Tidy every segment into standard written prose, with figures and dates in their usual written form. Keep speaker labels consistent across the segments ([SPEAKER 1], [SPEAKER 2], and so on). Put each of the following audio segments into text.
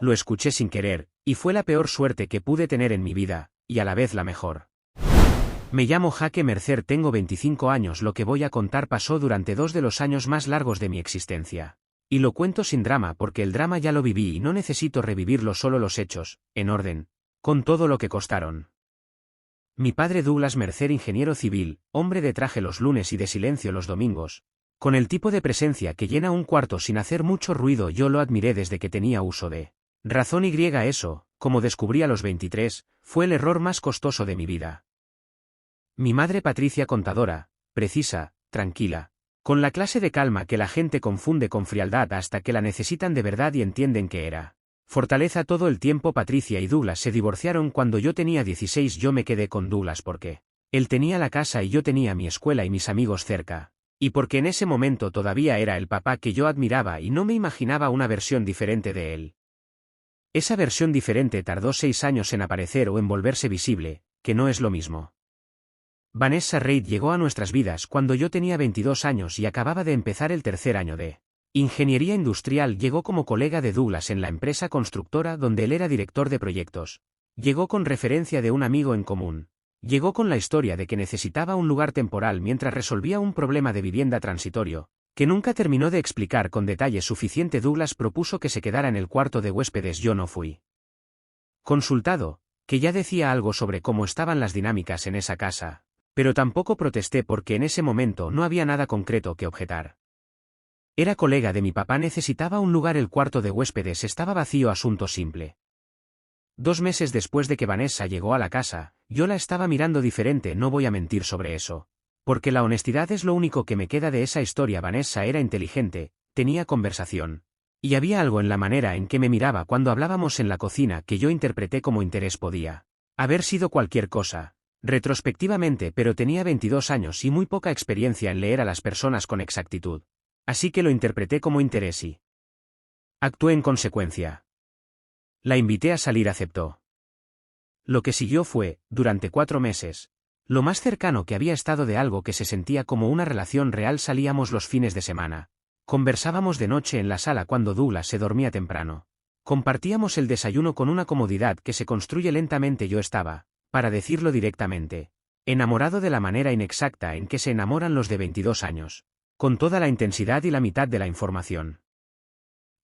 [SPEAKER 1] Lo escuché sin querer, y fue la peor suerte que pude tener en mi vida, y a la vez la mejor. Me llamo Jaque Mercer, tengo 25 años. Lo que voy a contar pasó durante 2 de los años más largos de mi existencia. Y lo cuento sin drama porque el drama ya lo viví y no necesito revivirlo, solo los hechos, en orden, con todo lo que costaron. Mi padre Douglas Mercer, ingeniero civil, hombre de traje los lunes y de silencio los domingos, con el tipo de presencia que llena un cuarto sin hacer mucho ruido. Yo lo admiré desde que tenía uso de razón. Eso, como descubrí a los 23, fue el error más costoso de mi vida. Mi madre Patricia, contadora, precisa, tranquila, con la clase de calma que la gente confunde con frialdad hasta que la necesitan de verdad y entienden que era fortaleza todo el tiempo. Patricia y Douglas se divorciaron cuando yo tenía 16. Yo me quedé con Douglas porque él tenía la casa y yo tenía mi escuela y mis amigos cerca, y porque en ese momento todavía era el papá que yo admiraba y no me imaginaba una versión diferente de él. Esa versión diferente tardó 6 años en aparecer o en volverse visible, que no es lo mismo. Vanessa Reid llegó a nuestras vidas cuando yo tenía 22 años y acababa de empezar el tercer año de ingeniería industrial. Llegó como colega de Douglas en la empresa constructora donde él era director de proyectos. Llegó con referencia de un amigo en común. Llegó con la historia de que necesitaba un lugar temporal mientras resolvía un problema de vivienda transitorio, que nunca terminó de explicar con detalle suficiente. Douglas propuso que se quedara en el cuarto de huéspedes. Yo no fui consultado, que ya decía algo sobre cómo estaban las dinámicas en esa casa. Pero tampoco protesté porque en ese momento no había nada concreto que objetar. Era colega de mi papá, necesitaba un lugar, el cuarto de huéspedes estaba vacío, asunto simple. 2 meses después de que Vanessa llegó a la casa, yo la estaba mirando diferente, no voy a mentir sobre eso, porque la honestidad es lo único que me queda de esa historia. Vanessa era inteligente, tenía conversación, y había algo en la manera en que me miraba cuando hablábamos en la cocina que yo interpreté como interés. Podía haber sido cualquier cosa retrospectivamente, pero tenía 22 años y muy poca experiencia en leer a las personas con exactitud. Así que lo interpreté como interés y actué en consecuencia. La invité a salir, aceptó. Lo que siguió fue, durante 4 meses, lo más cercano que había estado de algo que se sentía como una relación real. Salíamos los fines de semana. Conversábamos de noche en la sala cuando Douglas se dormía temprano. Compartíamos el desayuno con una comodidad que se construye lentamente. Yo estaba, para decirlo directamente, enamorado de la manera inexacta en que se enamoran los de 22 años, con toda la intensidad y la mitad de la información.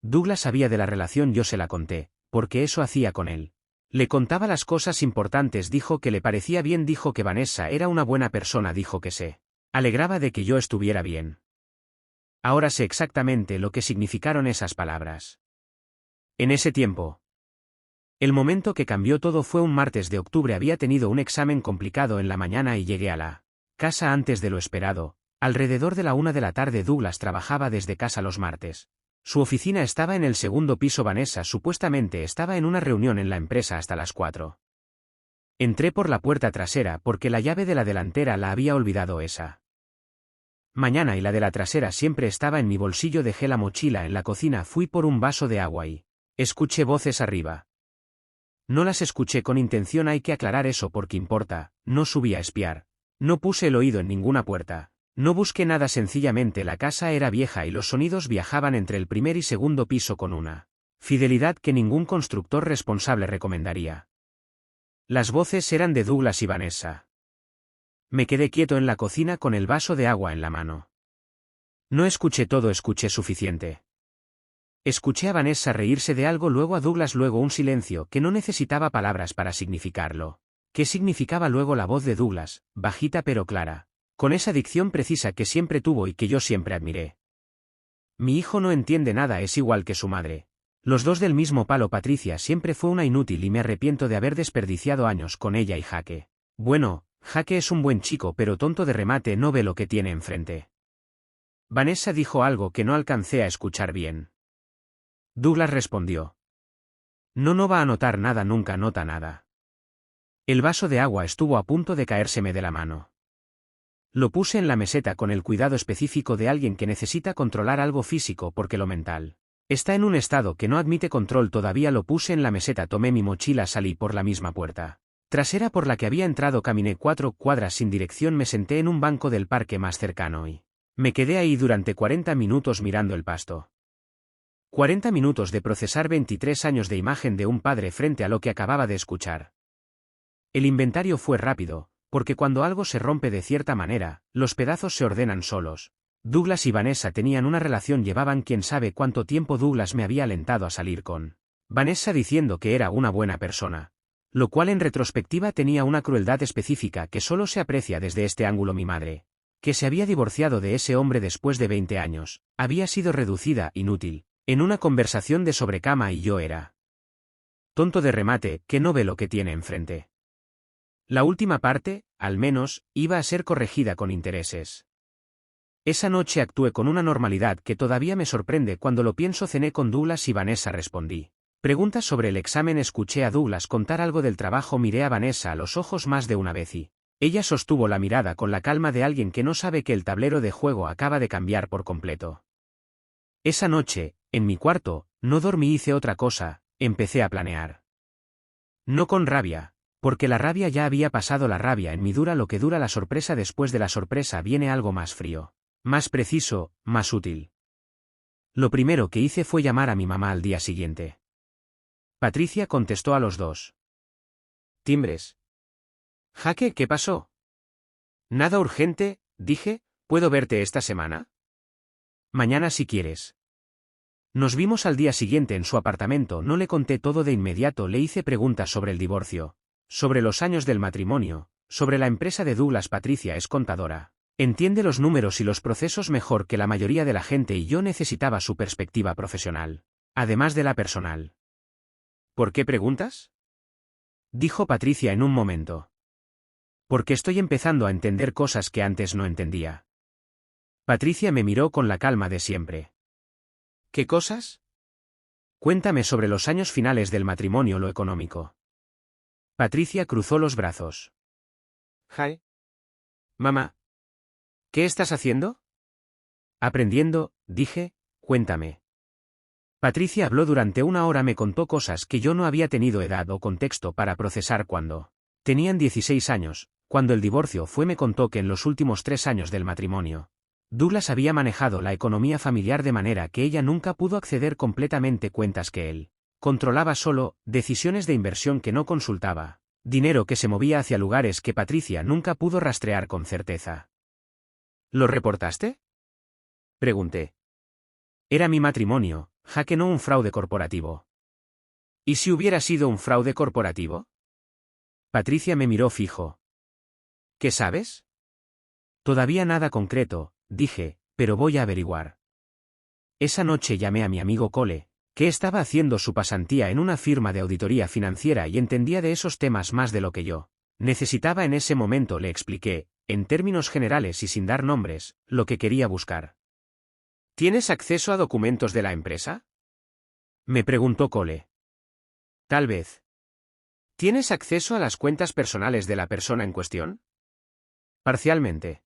[SPEAKER 1] Douglas sabía de la relación, yo se la conté, porque eso hacía con él. Le contaba las cosas importantes, dijo que le parecía bien, dijo que Vanessa era una buena persona, dijo que se alegraba de que yo estuviera bien. Ahora sé exactamente lo que significaron esas palabras. En ese tiempo, el momento que cambió todo fue un martes de octubre. Había tenido un examen complicado en la mañana y llegué a la casa antes de lo esperado. Alrededor de la 1 de la tarde. Douglas trabajaba desde casa los martes. Su oficina estaba en el segundo piso. Vanessa supuestamente estaba en una reunión en la empresa hasta las 4. Entré por la puerta trasera porque la llave de la delantera la había olvidado esa mañana y la de la trasera siempre estaba en mi bolsillo. Dejé la mochila en la cocina, fui por un vaso de agua y escuché voces arriba. No las escuché con intención, hay que aclarar eso porque importa. No subí a espiar. No puse el oído en ninguna puerta. No busqué nada, sencillamente la casa era vieja y los sonidos viajaban entre el primer y segundo piso con una fidelidad que ningún constructor responsable recomendaría. Las voces eran de Douglas y Vanessa. Me quedé quieto en la cocina con el vaso de agua en la mano. No escuché todo, escuché suficiente. Escuché a Vanessa reírse de algo, luego a Douglas, luego un silencio que no necesitaba palabras para significarlo. ¿Qué significaba? Luego la voz de Douglas, bajita pero clara, con esa dicción precisa que siempre tuvo y que yo siempre admiré. Mi hijo no entiende nada, es igual que su madre. Los dos del mismo palo. Patricia siempre fue una inútil y me arrepiento de haber desperdiciado años con ella y Jaque. Bueno, Jaque es un buen chico pero tonto de remate, no ve lo que tiene enfrente. Vanessa dijo algo que no alcancé a escuchar bien. Douglas respondió. No va a notar nada, nunca nota nada. El vaso de agua estuvo a punto de caérseme de la mano. Lo puse en la meseta con el cuidado específico de alguien que necesita controlar algo físico porque lo mental está en un estado que no admite control todavía. Lo puse en la meseta, tomé mi mochila, salí por la misma puerta trasera por la que había entrado, caminé 4 cuadras sin dirección, me senté en un banco del parque más cercano y me quedé ahí durante 40 minutos mirando el pasto. 40 minutos de procesar 23 años de imagen de un padre frente a lo que acababa de escuchar. El inventario fue rápido, porque cuando algo se rompe de cierta manera, los pedazos se ordenan solos. Douglas y Vanessa tenían una relación, llevaban quién sabe cuánto tiempo. Douglas me había alentado a salir con Vanessa diciendo que era una buena persona, lo cual en retrospectiva tenía una crueldad específica que solo se aprecia desde este ángulo. Mi madre, que se había divorciado de ese hombre después de 20 años, había sido reducida, inútil, en una conversación de sobrecama y yo era tonto de remate, que no ve lo que tiene enfrente. La última parte, al menos, iba a ser corregida con intereses. Esa noche actué con una normalidad que todavía me sorprende cuando lo pienso. Cené con Douglas y Vanessa. Respondí preguntas sobre el examen, escuché a Douglas contar algo del trabajo, miré a Vanessa a los ojos más de una vez y ella sostuvo la mirada con la calma de alguien que no sabe que el tablero de juego acaba de cambiar por completo. Esa noche, en mi cuarto, no dormí, hice otra cosa, empecé a planear. No con rabia, porque la rabia ya había pasado. La rabia en mí dura lo que dura la sorpresa. Después de la sorpresa viene algo más frío, más preciso, más útil. Lo primero que hice fue llamar a mi mamá al día siguiente. Patricia contestó a los 2 timbres. Jaque, ¿qué pasó? Nada urgente, dije, ¿puedo verte esta semana? Mañana si quieres. Nos vimos al día siguiente en su apartamento. No le conté todo de inmediato, le hice preguntas sobre el divorcio, sobre los años del matrimonio, sobre la empresa de Douglas. Patricia es contadora, entiende los números y los procesos mejor que la mayoría de la gente y yo necesitaba su perspectiva profesional, además de la personal. ¿Por qué preguntas? Dijo Patricia en un momento. Porque estoy empezando a entender cosas que antes no entendía. Patricia me miró con la calma de siempre. ¿Qué cosas? Cuéntame sobre los años finales del matrimonio, lo económico. Patricia cruzó los brazos. Hi. Mamá. ¿Qué estás haciendo? Aprendiendo, dije, cuéntame. Patricia habló durante una hora, me contó cosas que yo no había tenido edad o contexto para procesar cuando tenían 16 años, cuando el divorcio fue. Me contó que en los últimos 3 años del matrimonio, Douglas había manejado la economía familiar de manera que ella nunca pudo acceder completamente, cuentas que él controlaba solo, decisiones de inversión que no consultaba, dinero que se movía hacia lugares que Patricia nunca pudo rastrear con certeza. ¿Lo reportaste? Pregunté. Era mi matrimonio, Jaque, no un fraude corporativo. ¿Y si hubiera sido un fraude corporativo? Patricia me miró fijo. ¿Qué sabes? Todavía nada concreto, dije, pero voy a averiguar. Esa noche llamé a mi amigo Cole, que estaba haciendo su pasantía en una firma de auditoría financiera y entendía de esos temas más de lo que yo necesitaba en ese momento. Le expliqué, en términos generales y sin dar nombres, lo que quería buscar. ¿Tienes acceso a documentos de la empresa? Me preguntó Cole. Tal vez. ¿Tienes acceso a las cuentas personales de la persona en cuestión? Parcialmente.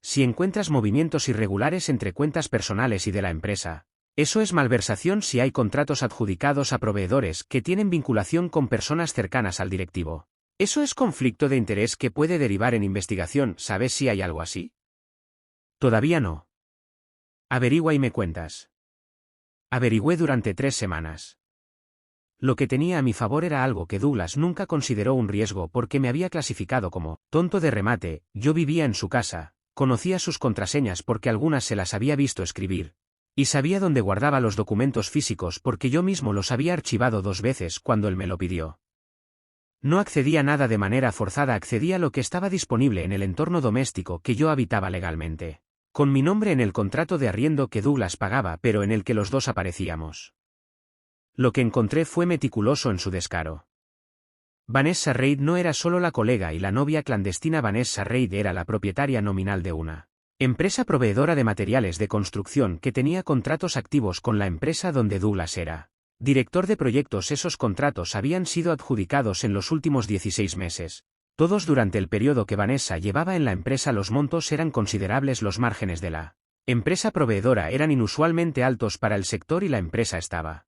[SPEAKER 1] Si encuentras movimientos irregulares entre cuentas personales y de la empresa, eso es malversación. Si hay contratos adjudicados a proveedores que tienen vinculación con personas cercanas al directivo, eso es conflicto de interés que puede derivar en investigación. ¿Sabes si hay algo así? Todavía no. Averigua y me cuentas. Averigüé durante 3 semanas. Lo que tenía a mi favor era algo que Douglas nunca consideró un riesgo porque me había clasificado como tonto de remate. Yo vivía en su casa, conocía sus contraseñas porque algunas se las había visto escribir, y sabía dónde guardaba los documentos físicos porque yo mismo los había archivado 2 veces cuando él me lo pidió. No accedía a nada de manera forzada, accedía a lo que estaba disponible en el entorno doméstico que yo habitaba legalmente, con mi nombre en el contrato de arriendo que Douglas pagaba pero en el que los 2 aparecíamos. Lo que encontré fue meticuloso en su descaro. Vanessa Reid no era solo la colega y la novia clandestina. Vanessa Reid era la propietaria nominal de una empresa proveedora de materiales de construcción que tenía contratos activos con la empresa donde Douglas era director de proyectos. Esos contratos habían sido adjudicados en los últimos 16 meses, todos durante el periodo que Vanessa llevaba en la empresa. Los montos eran considerables, los márgenes de la empresa proveedora eran inusualmente altos para el sector y la empresa estaba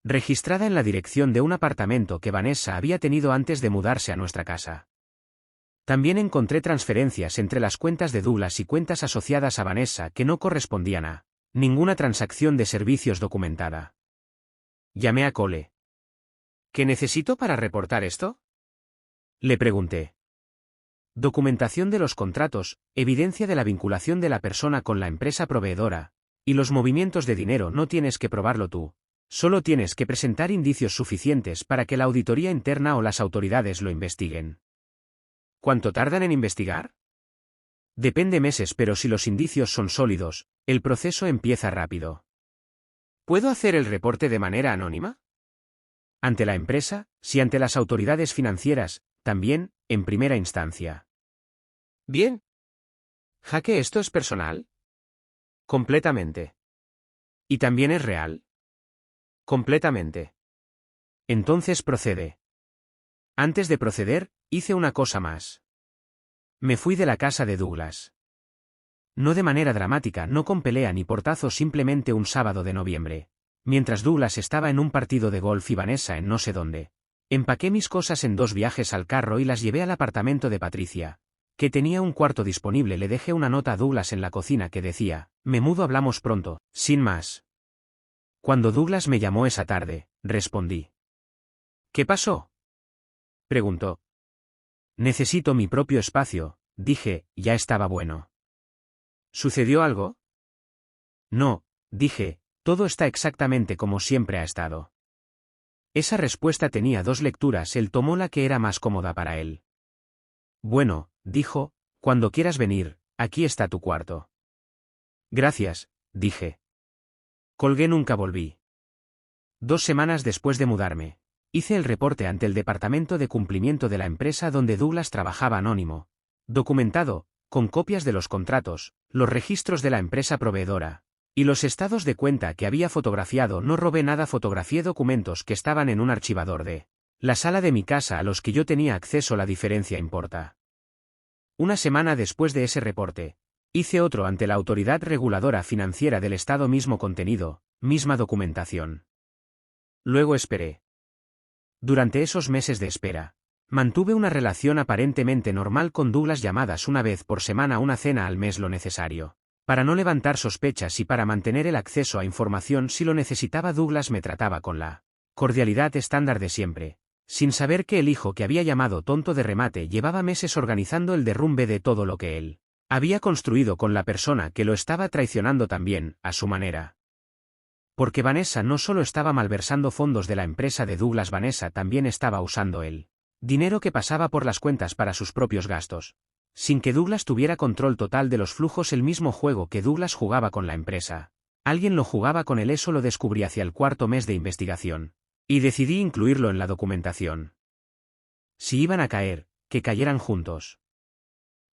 [SPEAKER 1] registrada en la dirección de un apartamento que Vanessa había tenido antes de mudarse a nuestra casa. También encontré transferencias entre las cuentas de Douglas y cuentas asociadas a Vanessa que no correspondían a Ninguna transacción de servicios documentada. Llamé a Cole. ¿Qué necesito para reportar esto? Le pregunté. Documentación de los contratos, evidencia de la vinculación de la persona con la empresa proveedora, y los movimientos de dinero no tienes que probarlo tú. Solo tienes que presentar indicios suficientes para que la auditoría interna o las autoridades lo investiguen. ¿Cuánto tardan en investigar? Depende meses, pero si los indicios son sólidos, el proceso empieza rápido. ¿Puedo hacer el reporte de manera anónima? Ante la empresa, si ante las autoridades financieras, también, en primera instancia. Bien. ¿Jaque esto es personal? Completamente. ¿Y también es real? Completamente. Entonces procede. Antes de proceder, hice una cosa más. Me fui de la casa de Douglas. No de manera dramática, no con pelea ni portazo, simplemente un sábado de noviembre. Mientras Douglas estaba en un partido de golf y Vanessa en no sé dónde. Empaqué mis cosas en 2 viajes al carro y las llevé al apartamento de Patricia, que tenía un cuarto disponible. Le dejé una nota a Douglas en la cocina que decía, me mudo, hablamos pronto, sin más. Cuando Douglas me llamó esa tarde, respondí. ¿Qué pasó? Preguntó. Necesito mi propio espacio, dije, ya estaba bueno. ¿Sucedió algo? No, dije, todo está exactamente como siempre ha estado. Esa respuesta tenía 2 lecturas, él tomó la que era más cómoda para él. Bueno, dijo, cuando quieras venir, aquí está tu cuarto. Gracias, dije. Colgué, nunca volví. 2 semanas después de mudarme, hice el reporte ante el departamento de cumplimiento de la empresa donde Douglas trabajaba, anónimo, documentado, con copias de los contratos, los registros de la empresa proveedora, y los estados de cuenta que había fotografiado. No robé nada, fotografié documentos que estaban en un archivador de la sala de mi casa a los que yo tenía acceso. La diferencia importa. Una semana después de ese reporte, hice otro ante la autoridad reguladora financiera del estado, mismo contenido, misma documentación. Luego esperé. Durante esos meses de espera, mantuve una relación aparentemente normal con Douglas, llamadas una vez por semana, una cena al mes, lo necesario para no levantar sospechas y para mantener el acceso a información si lo necesitaba. Douglas me trataba con la cordialidad estándar de siempre, sin saber que el hijo que había llamado tonto de remate llevaba meses organizando el derrumbe de todo lo que él había construido con la persona que lo estaba traicionando también, a su manera. Porque Vanessa no solo estaba malversando fondos de la empresa de Douglas, Vanessa también estaba usando el dinero que pasaba por las cuentas para sus propios gastos, sin que Douglas tuviera control total de los flujos. El mismo juego que Douglas jugaba con la empresa, alguien lo jugaba con él. Eso lo descubrí hacia el 4.º mes de investigación, y decidí incluirlo en la documentación. Si iban a caer, que cayeran juntos.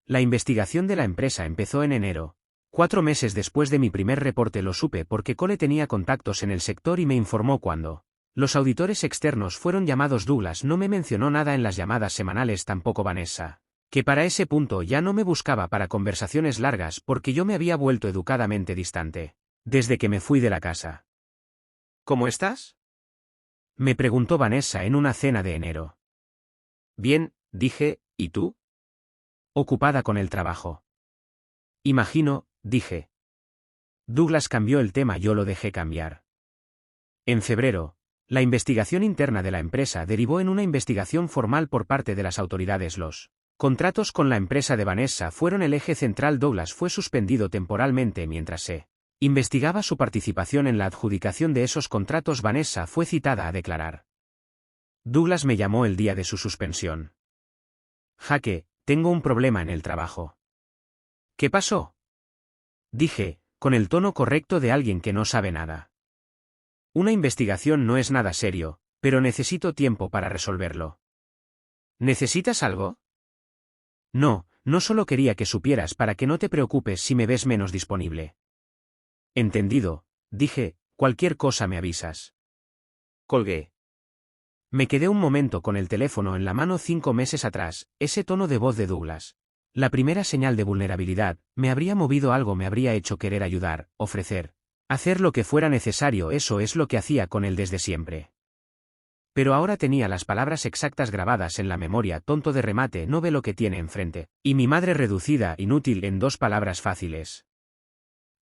[SPEAKER 1] La investigación de la empresa empezó en enero. 4 meses después de mi primer reporte. Lo supe porque Cole tenía contactos en el sector y me informó cuando los auditores externos fueron llamados. Douglas no me mencionó nada en las llamadas semanales, tampoco Vanessa, que para ese punto ya no me buscaba para conversaciones largas porque yo me había vuelto educadamente distante desde que me fui de la casa. ¿Cómo estás?, me preguntó Vanessa en una cena de enero. Bien, dije, ¿y tú? Ocupada con el trabajo. Imagino, dije. Douglas cambió el tema, yo lo dejé cambiar. En febrero, la investigación interna de la empresa derivó en una investigación formal por parte de las autoridades. Los contratos con la empresa de Vanessa fueron el eje central. Douglas fue suspendido temporalmente mientras se investigaba su participación en la adjudicación de esos contratos. Vanessa fue citada a declarar. Douglas me llamó el día de su suspensión. Jaque, tengo un problema en el trabajo. ¿Qué pasó?, dije, con el tono correcto de alguien que no sabe nada. Una investigación no es nada serio, pero necesito tiempo para resolverlo. ¿Necesitas algo? No, no solo quería que supieras para que no te preocupes si me ves menos disponible. Entendido, dije, cualquier cosa me avisas. Colgué. Me quedé un momento con el teléfono en la mano. 5 meses atrás, ese tono de voz de Douglas, la primera señal de vulnerabilidad, me habría movido algo, me habría hecho querer ayudar, ofrecer, hacer lo que fuera necesario. Eso es lo que hacía con él desde siempre. Pero ahora tenía las palabras exactas grabadas en la memoria. Tonto de remate, no ve lo que tiene enfrente, y mi madre reducida, inútil, en 2 palabras fáciles.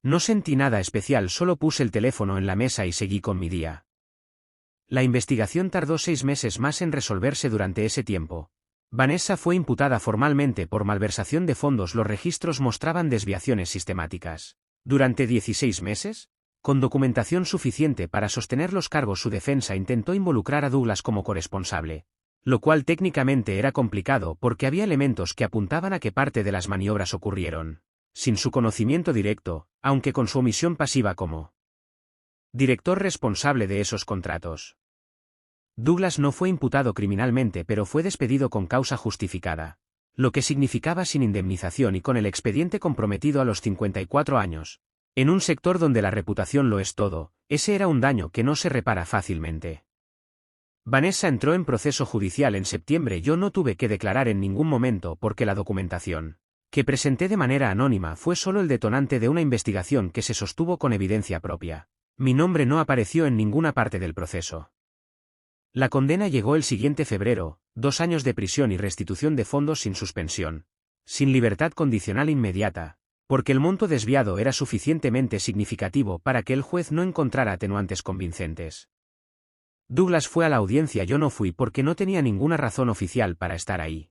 [SPEAKER 1] No sentí nada especial, solo puse el teléfono en la mesa y seguí con mi día. La investigación tardó 6 meses más en resolverse durante ese tiempo. Vanessa fue imputada formalmente por malversación de fondos. Los registros mostraban desviaciones sistemáticas. Durante 16 meses, con documentación suficiente para sostener los cargos, su defensa intentó involucrar a Douglas como corresponsable, lo cual técnicamente era complicado porque había elementos que apuntaban a que parte de las maniobras ocurrieron sin su conocimiento directo, aunque con su omisión pasiva como director responsable de esos contratos. Douglas no fue imputado criminalmente, pero fue despedido con causa justificada, lo que significaba sin indemnización y con el expediente comprometido a los 54 años. En un sector donde la reputación lo es todo, ese era un daño que no se repara fácilmente. Vanessa entró en proceso judicial en septiembre. Yo no tuve que declarar en ningún momento porque la documentación que presenté de manera anónima fue solo el detonante de una investigación que se sostuvo con evidencia propia. Mi nombre no apareció en ninguna parte del proceso. La condena llegó el siguiente febrero: 2 años de prisión y restitución de fondos sin suspensión, sin libertad condicional inmediata, porque el monto desviado era suficientemente significativo para que el juez no encontrara atenuantes convincentes. Douglas fue a la audiencia. Yo no fui porque no tenía ninguna razón oficial para estar ahí.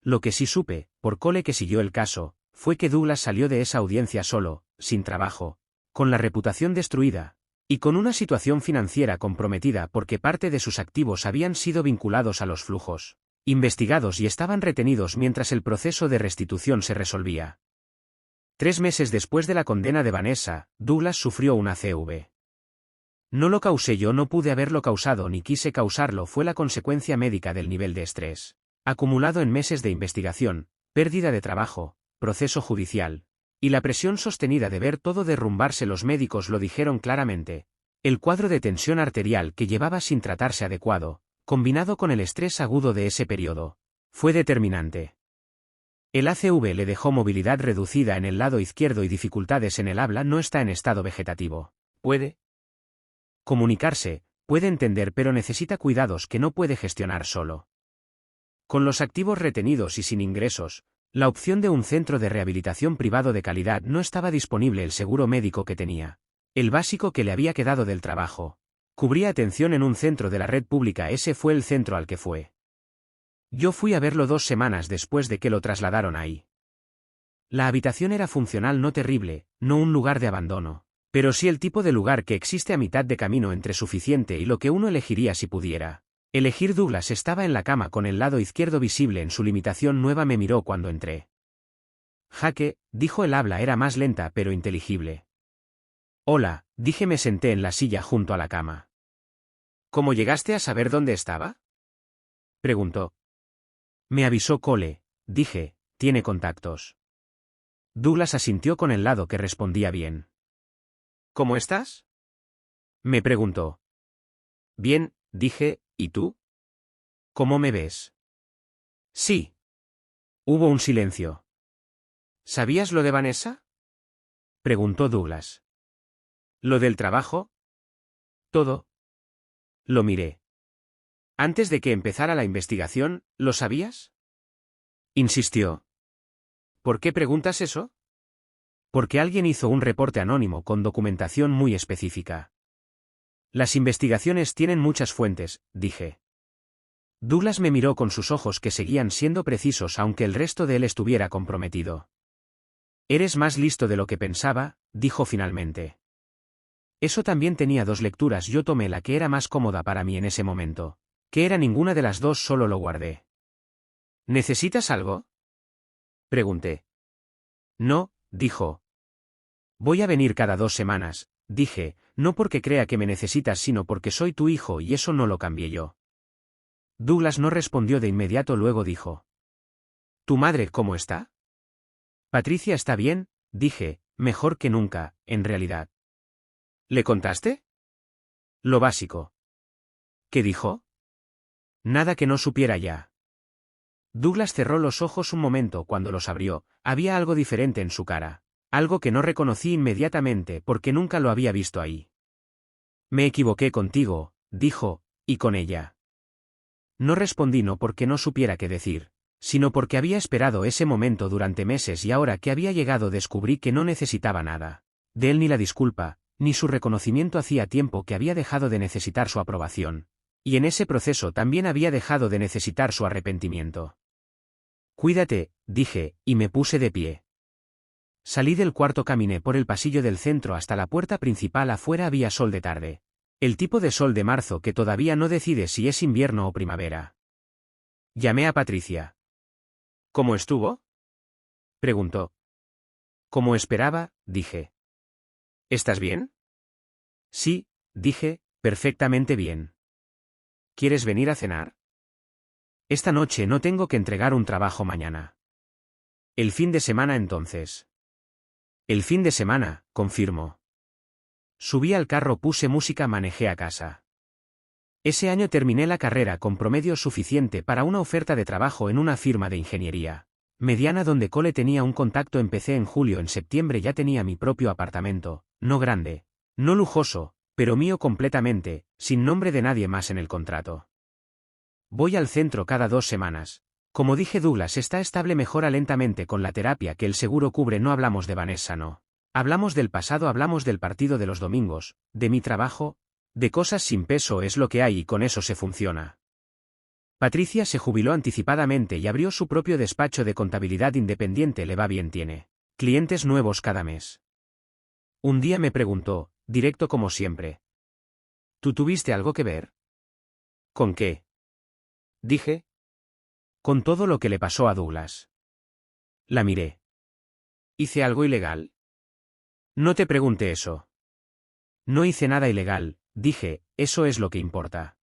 [SPEAKER 1] Lo que sí supe, por Cole que siguió el caso, fue que Douglas salió de esa audiencia solo, sin trabajo, con la reputación destruida, y con una situación financiera comprometida porque parte de sus activos habían sido vinculados a los flujos investigados y estaban retenidos mientras el proceso de restitución se resolvía. 3 meses después de la condena de Vanessa, Douglas sufrió una ACV. No lo causé yo, no pude haberlo causado ni quise causarlo, fue la consecuencia médica del nivel de estrés acumulado en meses de investigación, pérdida de trabajo, proceso judicial, y la presión sostenida de ver todo derrumbarse. Los médicos lo dijeron claramente. El cuadro de tensión arterial que llevaba sin tratarse adecuado, combinado con el estrés agudo de ese periodo, fue determinante. El ACV le dejó movilidad reducida en el lado izquierdo y dificultades en el habla. No está en estado vegetativo. Puede comunicarse, puede entender, pero necesita cuidados que no puede gestionar solo. Con los activos retenidos y sin ingresos, la opción de un centro de rehabilitación privado de calidad no estaba disponible. El seguro médico que tenía, el básico que le había quedado del trabajo, cubría atención en un centro de la red pública. Ese fue el centro al que fue. Yo fui a verlo 2 semanas después de que lo trasladaron ahí. La habitación era funcional, no terrible, no un lugar de abandono, pero sí el tipo de lugar que existe a mitad de camino entre suficiente y lo que uno elegiría si pudiera elegir. Douglas estaba en la cama con el lado izquierdo visible en su limitación nueva. Me miró cuando entré. Jake, dijo. El habla era más lenta pero inteligible. Hola, dije. Me senté en la silla junto a la cama. ¿Cómo llegaste a saber dónde estaba?, preguntó. Me avisó Cole, dije. Tiene contactos. Douglas asintió con el lado que respondía bien. ¿Cómo estás?, me preguntó. Bien, dije. ¿Y tú? ¿Cómo me ves? Sí. Hubo un silencio. ¿Sabías lo de Vanessa?, preguntó Douglas. ¿Lo del trabajo? Todo. Lo miré. Antes de que empezara la investigación, ¿lo sabías?, insistió. ¿Por qué preguntas eso? Porque alguien hizo un reporte anónimo con documentación muy específica. Las investigaciones tienen muchas fuentes, dije. Douglas me miró con sus ojos que seguían siendo precisos aunque el resto de él estuviera comprometido. Eres más listo de lo que pensaba, dijo finalmente. Eso también tenía 2 lecturas. Yo tomé la que era más cómoda para mí en ese momento. ¿Qué era? Ninguna de las 2, solo lo guardé. ¿Necesitas algo?, pregunté. No, dijo. Voy a venir cada 2 semanas, dije, no porque crea que me necesitas sino porque soy tu hijo y eso no lo cambié yo. Douglas no respondió de inmediato, luego dijo. ¿Tu madre cómo está? Patricia está bien, dije, mejor que nunca, en realidad. ¿Le contaste? Lo básico. ¿Qué dijo? Nada que no supiera ya. Douglas cerró los ojos un momento. Cuando los abrió, había algo diferente en su cara, algo que no reconocí inmediatamente porque nunca lo había visto ahí. Me equivoqué contigo, dijo, y con ella. No respondí, no porque no supiera qué decir, sino porque había esperado ese momento durante meses y ahora que había llegado descubrí que no necesitaba nada. De él ni la disculpa, ni su reconocimiento hacía tiempo que había dejado de necesitar su aprobación. Y en ese proceso también había dejado de necesitar su arrepentimiento. Cuídate, dije, y me puse de pie. Salí del cuarto, caminé por el pasillo del centro hasta la puerta principal. Afuera había sol de tarde. El tipo de sol de marzo que todavía no decide si es invierno o primavera. Llamé a Patricia. ¿Cómo estuvo?, preguntó. Como esperaba, dije. ¿Estás bien? Sí, dije, perfectamente bien. ¿Quieres venir a cenar? Esta noche no tengo que entregar un trabajo mañana. El fin de semana entonces. El fin de semana, confirmó. Subí al carro, puse música, manejé a casa. Ese año terminé la carrera con promedio suficiente para una oferta de trabajo en una firma de ingeniería mediana donde Cole tenía un contacto. Empecé en julio. En septiembre ya tenía mi propio apartamento, no grande, no lujoso, pero mío completamente, sin nombre de nadie más en el contrato. Voy al centro cada 2 semanas. Como dije, Douglas está estable, mejora lentamente con la terapia que el seguro cubre. No hablamos de Vanessa, no. Hablamos del pasado, hablamos del partido de los domingos, de mi trabajo, de cosas sin peso. Es lo que hay y con eso se funciona. Patricia se jubiló anticipadamente y abrió su propio despacho de contabilidad independiente. Le va bien, tiene clientes nuevos cada mes. Un día me preguntó, directo como siempre. ¿Tú tuviste algo que ver? ¿Con qué?, dije. Con todo lo que le pasó a Douglas. La miré. ¿Hice algo ilegal? No te pregunté eso. No hice nada ilegal, dije, eso es lo que importa.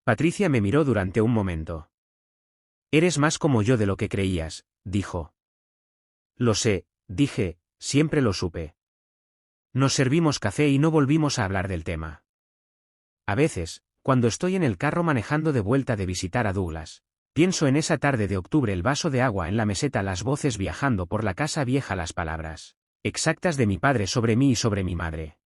[SPEAKER 1] Patricia me miró durante un momento. Eres más como yo de lo que creías, dijo. Lo sé, dije, siempre lo supe. Nos servimos café y no volvimos a hablar del tema. A veces, cuando estoy en el carro manejando de vuelta de visitar a Douglas, pienso en esa tarde de octubre, el vaso de agua en la meseta, las voces viajando por la casa vieja, las palabras exactas de mi padre sobre mí y sobre mi madre.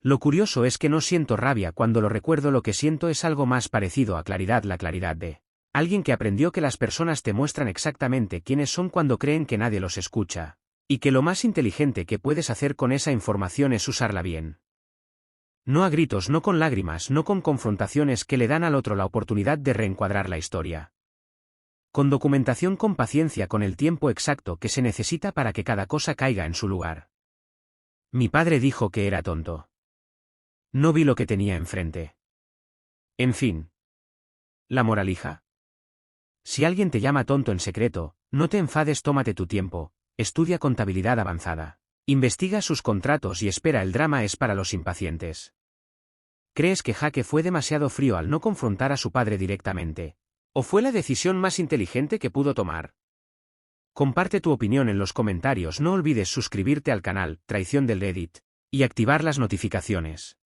[SPEAKER 1] Lo curioso es que no siento rabia cuando lo recuerdo. Lo que siento es algo más parecido a claridad, la claridad de alguien que aprendió que las personas te muestran exactamente quiénes son cuando creen que nadie los escucha, y que lo más inteligente que puedes hacer con esa información es usarla bien. No a gritos, no con lágrimas, no con confrontaciones que le dan al otro la oportunidad de reencuadrar la historia. Con documentación, con paciencia, con el tiempo exacto que se necesita para que cada cosa caiga en su lugar. Mi padre dijo que era tonto. No vi lo que tenía enfrente. En fin. La moraleja. Si alguien te llama tonto en secreto, no te enfades, tómate tu tiempo, estudia contabilidad avanzada, investiga sus contratos y espera. El drama es para los impacientes. ¿Crees que Jake fue demasiado frío al no confrontar a su padre directamente? ¿O fue la decisión más inteligente que pudo tomar? Comparte tu opinión en los comentarios. No olvides suscribirte al canal Traición del Reddit y activar las notificaciones.